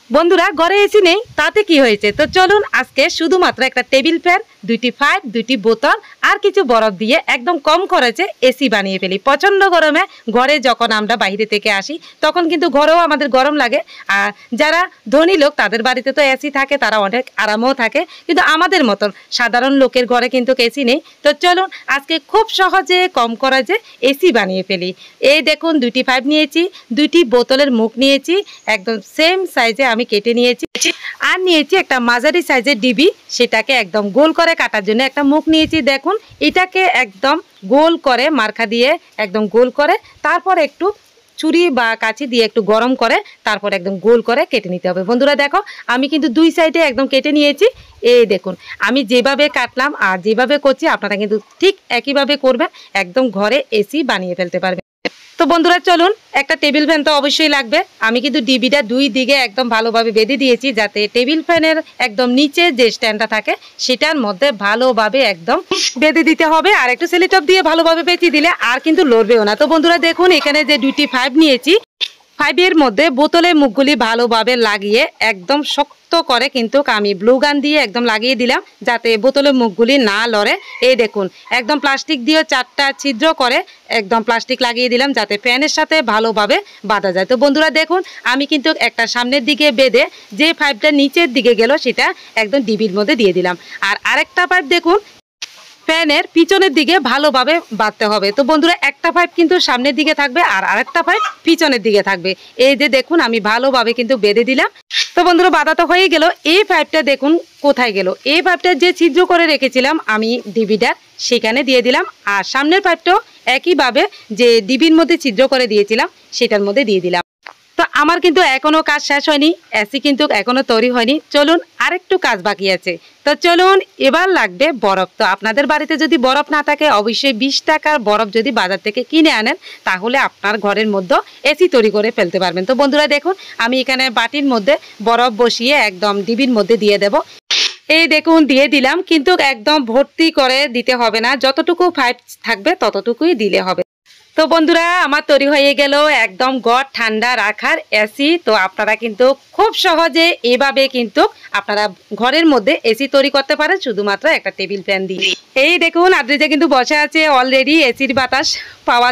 বন্ধুরা ঘরে এসি নেই তাতে কি হয়েছে, তো চলুন আজকে শুধুমাত্র একটা টেবিল ফ্যান, দুইটি পাইপ, দুইটি বোতল আর কিছু বরফ দিয়ে একদম কম খরচে এসি বানিয়ে ফেলি। প্রচন্ড গরমে ঘরে যখন আমরা বাইরে থেকে আসি তখন কিন্তু ঘরেও আমাদের গরম লাগে। আর যারা ধনী লোক তাদের বাড়িতে তো এসি থাকে, তারা অনেক আরামও থাকে, কিন্তু আমাদের মতন সাধারণ লোকের ঘরে কিন্তু এসি নেই। তো চলুন আজকে খুব সহজে কম খরচে এসি বানিয়ে ফেলি। এই দেখুন দুইটি পাইপ নিয়েছি, দুইটি বোতলের মুখ নিয়েছি, একদম সেম সাইজে আমি কেটে নিয়েছি। আর নিয়েছি একটা মাঝারি সাইজের ডিবি, সেটাকে একদম গোল করে কাটার জন্য একটা মুখ নিয়েছি। দেখুন এটাকে একদম গোল করে মার্কা দিয়ে একদম গোল করে তারপর একটু ছুরি বা কাঁচি দিয়ে একটু গরম করে তারপর একদম গোল করে কেটে নিতে হবে। বন্ধুরা দেখো আমি কিন্তু দুই সাইডে একদম কেটে নিয়েছি। এই দেখুন আমি যেভাবে কাটলাম আর যেভাবে করছি আপনারা কিন্তু ঠিক একইভাবে করবেন, একদম ঘরে এসি বানিয়ে ফেলতে পারবেন। তো বন্ধুরা চলুন, একটা টেবিল ফ্যান তো অবশ্যই লাগবে। আমি কিন্তু ডিবিটা দুই দিকে একদম ভালোভাবে বেঁধে দিয়েছি, যাতে টেবিল ফ্যানের একদম নিচে যে স্ট্যান্ডটা থাকে সেটার মধ্যে ভালোভাবে একদম বেঁধে দিতে হবে। আর একটু সেলোটেপ দিয়ে ভালোভাবে পেঁচিয়ে দিলে আর কিন্তু লড়বেও না। তো বন্ধুরা দেখুন এখানে যে দুইটি পাইপ নিয়েছি, পাইপের মধ্যে বোতলের মুখগুলি ভালোভাবে লাগিয়ে একদম শক্ত করে কিন্তু আমি ব্লু গান দিয়ে একদম লাগিয়ে দিলাম, যাতে বোতলের মুখগুলি না লড়ে। এই দেখুন একদম প্লাস্টিক দিয়ে 4টা ছিদ্র করে একদম প্লাস্টিক লাগিয়ে দিলাম, যাতে ফ্যানের সাথে ভালোভাবে বাঁধা যায়। তো বন্ধুরা দেখুন আমি কিন্তু একটা সামনের দিকে বেঁধে যে পাইপটা নিচের দিকে গেল সেটা একদম ডিবির মধ্যে দিয়ে দিলাম। আর আরেকটা পাইপ দেখুন ফ্যানের পিছনের দিকে ভালোভাবে বাঁধতে হবে। তো বন্ধুরা একটা পাইপ কিন্তু সামনের দিকে থাকবে আর আরেকটা পাইপ পিছনের দিকে থাকবে। এই যে দেখুন আমি ভালোভাবে কিন্তু বেঁধে দিলাম। তো বন্ধুরা বাঁধা তো হয়ে গেল। এই পাইপটা দেখুন কোথায় গেল, এই পাইপটা যে ছিদ্র করে রেখেছিলাম আমি ডিবিটা সেখানে দিয়ে দিলাম। আর সামনের পাইপটাও একইভাবে যে ডিবির মধ্যে ছিদ্র করে দিয়েছিলাম সেটার মধ্যে দিয়ে দিলাম। তো আমার কিন্তু এখনো কাজ শেষ হয়নি, এসি কিন্তু এখনো তৈরি হয়নি। চলুন আরেকটু কাজ বাকি আছে। তো চলুন এবার লাগবে বরফ। তো আপনাদের বাড়িতে যদি বরফ না থাকে অবশ্যই 20 টাকার বরফ যদি বাজার থেকে কিনে আনেন তাহলে আপনার ঘরের মধ্যে এসি তৈরি করে ফেলতে পারবেন। তো বন্ধুরা দেখুন আমি এখানে বাটির মধ্যে বরফ বসিয়ে একদম ডিবির মধ্যে দিয়ে দেব। এই দেখুন দিয়ে দিলাম, কিন্তু একদম ভর্তি করে দিতে হবে না, যতটুকু পাইপ থাকবে ততটুকুই দিলে হবে। তো বন্ধুরা আমার তৈরি হয়ে গেল একদম ঘর ঠান্ডা রাখার এসি। তো আপনারা কিন্তু খুব সহজে এভাবে কিন্তু আপনারা ঘরের মধ্যে এসি তৈরি করতে পারেন শুধুমাত্র একটা টেবিল ফ্যান দিয়ে। এই দেখুন আদ্রিজা কিন্তু বসে আছে অলরেডি এসির বাতাস পাওয়া।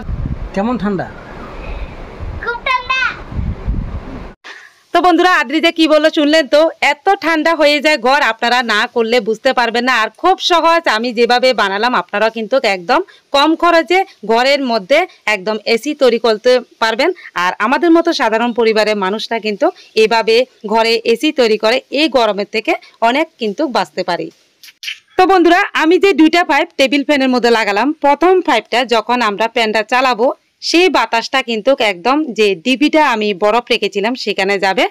কেমন ঠান্ডা? খুব ঠান্ডা। তো বন্ধুরা আদ্রিজা কি বললো শুনলেন তো, এত ঠান্ডা হয়ে যায় ঘর, আপনারা না করলে বুঝতে পারবেন না। আর খুব সহজ আমি যেভাবে বানালাম আপনারা কিন্তু একদম কম খরচে ঘরের মধ্যে একদম এসি তৈরি করতে পারবেন। আর আমাদের মতো সাধারণ পরিবারের মানুষরা কিন্তু এভাবে ঘরে এসি তৈরি করে এই গরমের থেকে অনেক কিন্তু বাঁচতে পারি। তো বন্ধুরা আমি যে দুইটা পাইপ টেবিল ফ্যানের মধ্যে লাগালাম, প্রথম পাইপটা যখন আমরা ফ্যানটা চালাবো সেই বাতাসটা কিন্তু একদম যে ডিবিটা আমি বরফ রেখেছিলাম সেখানে যাবে।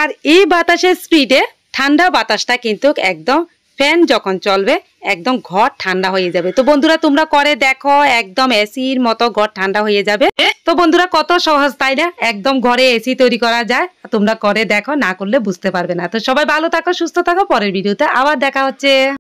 আর এই বাতাসের স্পিডে ঠান্ডা বাতাসটা কিন্তু একদম ফ্যান যখন চলবে একদম ঘর ঠান্ডা হয়ে যাবে। তো বন্ধুরা তোমরা করে দেখো একদম এসির মতো ঘর ঠান্ডা হয়ে যাবে। তো বন্ধুরা কত সহজ তাই না, একদম ঘরে এসি তৈরি করা যায়। তোমরা করে দেখো, না করলে বুঝতে পারবে না। তো সবাই ভালো থাকো, সুস্থ থাকো, পরের ভিডিওতে আবার দেখা হচ্ছে।